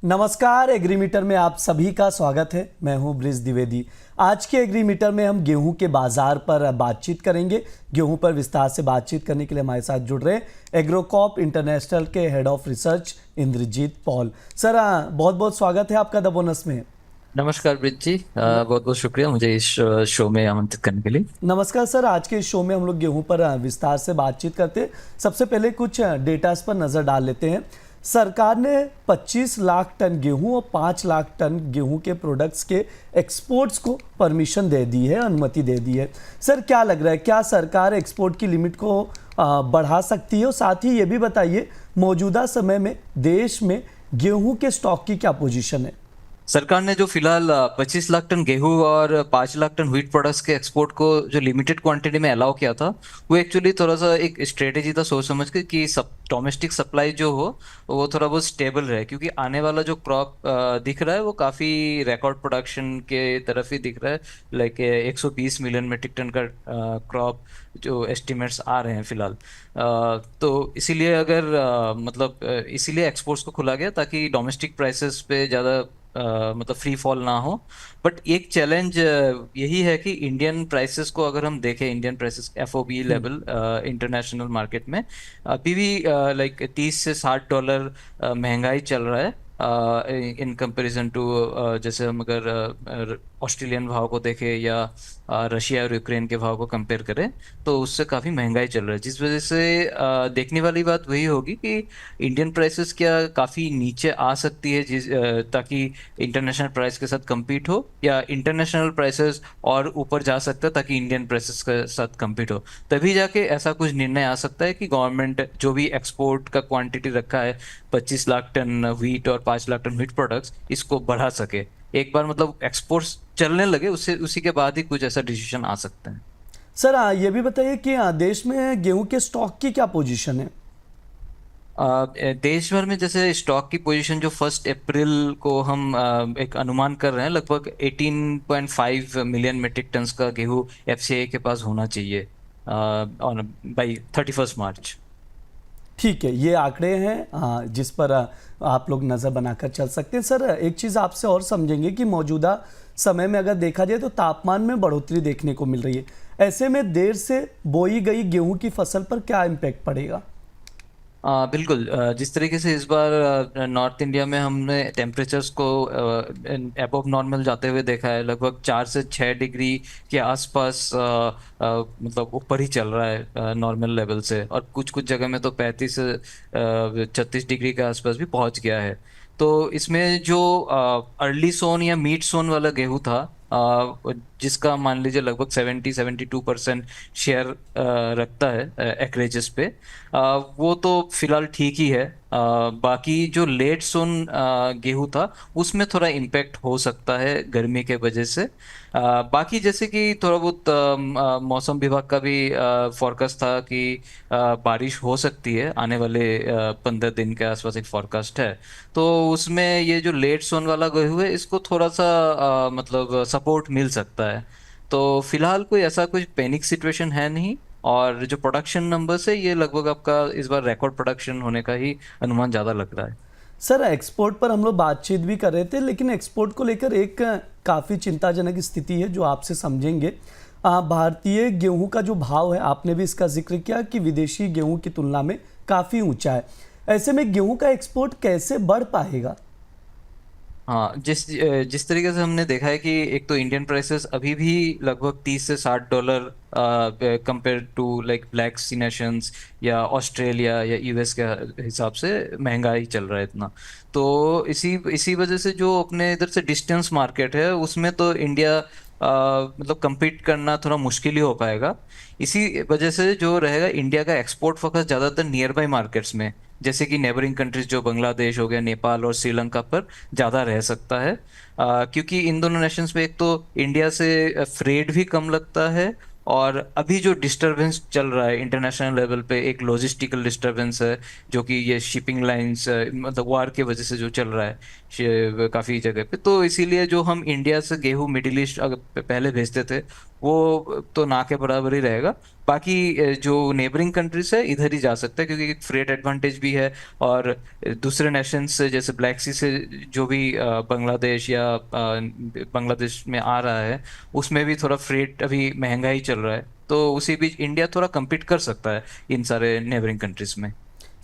नमस्कार। एग्रीमीटर में आप सभी का स्वागत है। मैं हूं ब्रिज द्विवेदी। आज के एग्रीमीटर में हम गेहूं के बाजार पर बातचीत करेंगे। गेहूं पर विस्तार से बातचीत करने के लिए हमारे साथ जुड़ रहे हैं एग्रोकॉप इंटरनेशनल के head of research Indrajit Paul. Sir, बहुत बहुत स्वागत है आपका द बोनस में। नमस्कार ब्रिज जी, बहुत बहुत शुक्रिया मुझे इस शो में आमंत्रित करने के लिए। नमस्कार सर। आज के इस शो में हम लोग गेहूं पर विस्तार से बातचीत करते हैं। सबसे पहले कुछ डेटास पर नज़र डाल लेते हैं। सरकार ने 25 लाख टन गेहूं और 5 लाख टन गेहूं के प्रोडक्ट्स के एक्सपोर्ट्स को परमिशन दे दी है, अनुमति दे दी है। सर, क्या लग रहा है, क्या सरकार एक्सपोर्ट की लिमिट को बढ़ा सकती है? और साथ ही ये भी बताइए, मौजूदा समय में देश में गेहूं के स्टॉक की क्या पोजीशन है? सरकार ने जो फिलहाल 25 लाख टन गेहूं और 5 लाख टन व्हीट प्रोडक्ट्स के एक्सपोर्ट को जो लिमिटेड क्वांटिटी में अलाउ किया था, वो एक्चुअली थोड़ा सा एक स्ट्रेटेजी था सोच समझ के कि सब डोमेस्टिक सप्लाई जो हो वो थोड़ा बहुत स्टेबल रहे, क्योंकि आने वाला जो क्रॉप दिख रहा है वो काफ़ी रिकॉर्ड प्रोडक्शन के तरफ ही दिख रहा है। लाइक 120 मिलियन मेट्रिक टन का क्रॉप जो एस्टिमेट्स आ रहे हैं फिलहाल। तो इसीलिए अगर इसीलिए एक्सपोर्ट्स को खुला गया ताकि डोमेस्टिक प्राइसेस पे ज़्यादा मतलब फ्री फॉल ना हो। बट एक चैलेंज यही है कि इंडियन प्राइसेस को अगर हम देखें, Indian prices FOB level international market में अभी भी लाइक 30 से 60 डॉलर महंगाई चल रहा है इन कंपैरिजन टू। जैसे हम अगर ऑस्ट्रेलियन भाव को देखें या रशिया और यूक्रेन के भाव को कंपेयर करें तो उससे काफ़ी महंगाई चल रहा है, जिस वजह से देखने वाली बात वही होगी कि इंडियन प्राइसेस क्या काफ़ी नीचे आ सकती है ताकि इंटरनेशनल प्राइस के साथ compete हो, या इंटरनेशनल प्राइसेस और ऊपर जा सकता है ताकि इंडियन प्राइसेस के साथ compete हो। तभी जाके ऐसा कुछ निर्णय आ सकता है कि गवर्नमेंट जो भी एक्सपोर्ट का क्वांटिटी रखा है 25 लाख टन व्हीट और 5 लाख टन व्हीट प्रोडक्ट्स, इसको बढ़ा सके। एक बार मतलब एक्सपोर्ट्स चलने लगे उससे उसी के बाद ही कुछ ऐसा डिसीजन आ सकता है। सर, ये भी बताइए कि देश में गेहूं के स्टॉक की क्या पोजीशन है? देश भर में जैसे स्टॉक की पोजीशन जो 1 अप्रैल को हम एक अनुमान कर रहे हैं, लगभग 18.5 मिलियन मेट्रिक टन्स का गेहूं एफसीआई के पास होना चाहिए और बाई 31 मार्च। ठीक है, ये आंकड़े हैं जिस पर आप लोग नज़र बनाकर चल सकते हैं। सर, एक चीज़ आपसे और समझेंगे कि मौजूदा समय में अगर देखा जाए तो तापमान में बढ़ोतरी देखने को मिल रही है। ऐसे में देर से बोई गई गेहूं की फसल पर क्या इम्पैक्ट पड़ेगा? बिल्कुल, जिस तरीके से इस बार नॉर्थ इंडिया में हमने टेम्परेचर्स को अबव नॉर्मल जाते हुए देखा है, लगभग 4 से 6 डिग्री के आसपास मतलब ऊपर ही चल रहा है नॉर्मल लेवल से, और कुछ कुछ जगह में तो 35 से 36 डिग्री के आसपास भी पहुंच गया है। तो इसमें जो अर्ली सोन या मिड सोन वाला गेहूं था, जिसका मान लीजिए लगभग 70-72% शेयर रखता है एकरेजेस पे, वो तो फिलहाल ठीक ही है। बाकी जो लेट सोन गेहूं था उसमें थोड़ा इम्पेक्ट हो सकता है गर्मी के वजह से। बाकी जैसे कि थोड़ा बहुत मौसम विभाग का भी फोरकास्ट था कि बारिश हो सकती है आने वाले 15 दिन के आसपास, एक फोरकास्ट है। तो उसमें ये जो लेट सोन वाला गेहूं है इसको थोड़ा सा मतलब सपोर्ट मिल सकता है। तो फिलहाल कोई ऐसा कुछ पैनिक सिचुएशन है नहीं, और जो प्रोडक्शन नंबर्स है ये लगभग आपका इस बार रिकॉर्ड प्रोडक्शन होने का ही अनुमान ज़्यादा लग रहा है। सर, एक्सपोर्ट पर हम लोग बातचीत भी कर रहे थे, लेकिन एक्सपोर्ट को लेकर एक काफ़ी चिंताजनक स्थिति है जो आपसे समझेंगे। भारतीय गेहूं का जो भाव है, आपने भी इसका जिक्र किया कि विदेशी गेहूं की तुलना में काफ़ी ऊंचा है। ऐसे में गेहूं का एक्सपोर्ट कैसे बढ़ पाएगा? हाँ, जिस तरीके से हमने देखा है कि एक तो इंडियन प्राइसेस अभी भी लगभग 30 से 60 dollar compare to like Black Sea nations या ऑस्ट्रेलिया या यूएस के हिसाब से महंगा ही चल रहा है इतना। तो इसी इसी वजह से जो अपने इधर से डिस्टेंस मार्केट है उसमें तो इंडिया मतलब compete करना थोड़ा मुश्किल ही हो पाएगा। इसी वजह से जो रहेगा इंडिया का एक्सपोर्ट फोकस ज़्यादातर नियर बाई मार्केट्स में, जैसे कि नेबरिंग कंट्रीज जो बांग्लादेश हो गया, नेपाल और श्रीलंका पर ज़्यादा रह सकता है। क्योंकि इन दोनों नेशंस में एक तो इंडिया से फ्रेट भी कम लगता है, और अभी जो डिस्टरबेंस चल रहा है इंटरनेशनल लेवल पे, एक लॉजिस्टिकल डिस्टरबेंस है जो कि ये शिपिंग लाइंस मतलब वार के वजह से जो चल रहा है काफ़ी जगह पे, तो इसीलिए जो हम इंडिया से गेहूं मिडिल ईस्ट अगर पहले भेजते थे वो तो ना के बराबर ही रहेगा। बाकी जो नेबरिंग कंट्रीज है इधर ही जा सकता है क्योंकि फ्रेट एडवांटेज भी है, और दूसरे नेशंस से जैसे ब्लैक सी से जो भी बांग्लादेश या बांग्लादेश में आ रहा है उसमें भी थोड़ा फ्रेट अभी महंगा ही चल रहा है, तो उसी बीच इंडिया थोड़ा compete कर सकता है इन सारे नेबरिंग कंट्रीज में।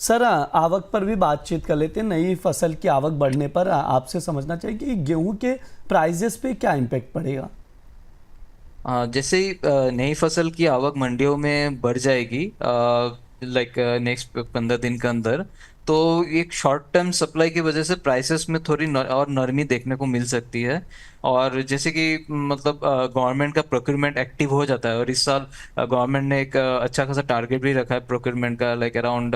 सर आवक पर भी बातचीत कर लेते हैं। नई फसल की आवक बढ़ने पर आपसे समझना चाहिए कि गेहूं के प्राइजेस पे क्या इम्पैक्ट पड़ेगा। जैसे ही नई फसल की आवक मंडियों में बढ़ जाएगी लाइक नेक्स्ट 15 दिन के अंदर, तो एक शॉर्ट टर्म सप्लाई की वजह से प्राइसेस में थोड़ी और नरमी देखने को मिल सकती है। और जैसे कि मतलब गवर्नमेंट का प्रोक्योरमेंट एक्टिव हो जाता है, और इस साल गवर्नमेंट ने एक अच्छा खासा टारगेट भी रखा है प्रोक्योरमेंट का, लाइक अराउंड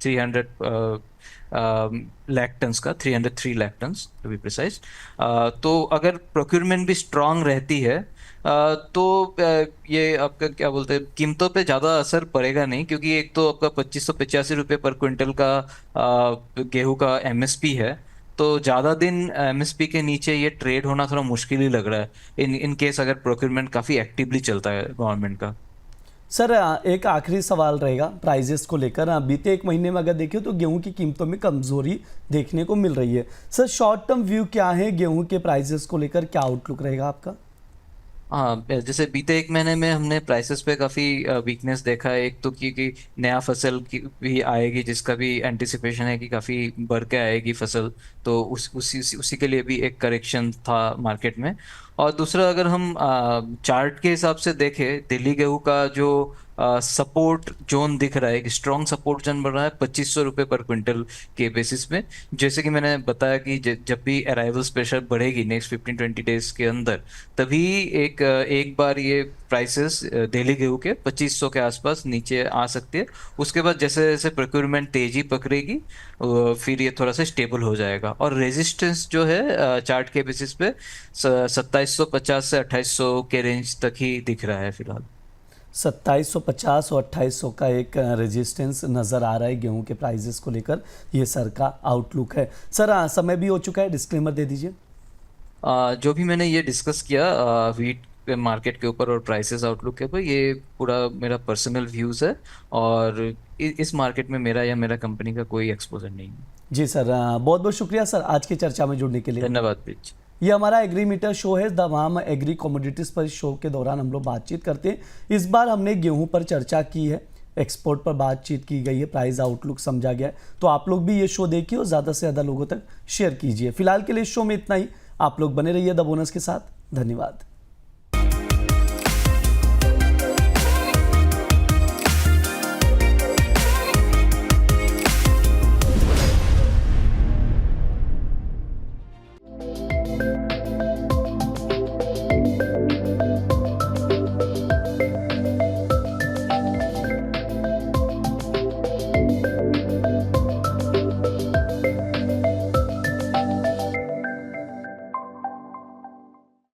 300 लाख टन्स का, 303 lakh tons to be precise. तो अगर प्रोक्योरमेंट भी स्ट्रांग रहती है तो ये आपका क्या बोलते हैं कीमतों पे ज़्यादा असर पड़ेगा नहीं, क्योंकि एक तो आपका 2585 रुपये पर क्विंटल का गेहूं का एमएसपी है, तो ज़्यादा दिन एमएसपी के नीचे ये ट्रेड होना थोड़ा मुश्किल ही लग रहा है इन केस अगर प्रोक्योरमेंट काफ़ी एक्टिवली चलता है गवर्नमेंट का। सर एक आखिरी सवाल रहेगा प्राइजेस को लेकर। बीते एक महीने में अगर देखें तो गेहूं की कीमतों में कमजोरी देखने को मिल रही है। सर शॉर्ट टर्म व्यू क्या है गेहूं के प्राइजेस को लेकर, क्या आउटलुक रहेगा आपका। हाँ, जैसे बीते एक महीने में हमने प्राइसेस पे काफ़ी वीकनेस देखा है। एक तो कि नया फसल की भी आएगी जिसका भी एंटिसिपेशन है कि काफ़ी बढ़ के आएगी फसल, तो उसी के लिए भी एक करेक्शन था मार्केट में। और दूसरा अगर हम चार्ट के हिसाब से देखें, दिल्ली गेहूं का जो सपोर्ट जोन दिख रहा है, एक स्ट्रॉन्ग सपोर्ट जोन बन रहा है 2500 रुपये पर क्विंटल के बेसिस पे। जैसे कि मैंने बताया कि जब भी अराइवल्स प्रेशर बढ़ेगी नेक्स्ट 15-20 डेज के अंदर, तभी एक बार ये प्राइसेस दिल्ली गेहूं के 2500 के आसपास नीचे आ सकती है। उसके बाद जैसे जैसे प्रोक्योरमेंट तेजी पकड़ेगी फिर ये थोड़ा सा स्टेबल हो जाएगा, और रेजिस्टेंस जो है चार्ट के बेसिस पे 2750 से 2800 के रेंज तक ही दिख रहा है फिलहाल। 2750 और 2800 का एक रेजिस्टेंस नज़र आ रहा है गेहूं के प्राइजेस को लेकर। ये सर का आउटलुक है। सर समय भी हो चुका है, डिस्क्लेमर दे दीजिए। जो भी मैंने ये डिस्कस किया वीट मार्केट के ऊपर और प्राइसेस आउटलुक के ऊपर, ये पूरा मेरा पर्सनल व्यूज़ है, और इस मार्केट में मेरा या मेरा कंपनी का कोई एक्सपोजर नहीं है। जी सर, बहुत बहुत शुक्रिया सर आज की चर्चा में जुड़ने के लिए। धन्यवाद प्रीच। ये हमारा एग्री मीटर शो है। तमाम एग्री कमोडिटीज़ पर इस शो के दौरान हम लोग बातचीत करते हैं। इस बार हमने गेहूं पर चर्चा की है, एक्सपोर्ट पर बातचीत की गई है, प्राइस आउटलुक समझा गया है। तो आप लोग भी ये शो देखिए और ज़्यादा से ज़्यादा लोगों तक शेयर कीजिए। फिलहाल के लिए इस शो में इतना ही। आप लोग बने रहिए द बोनस के साथ। धन्यवाद।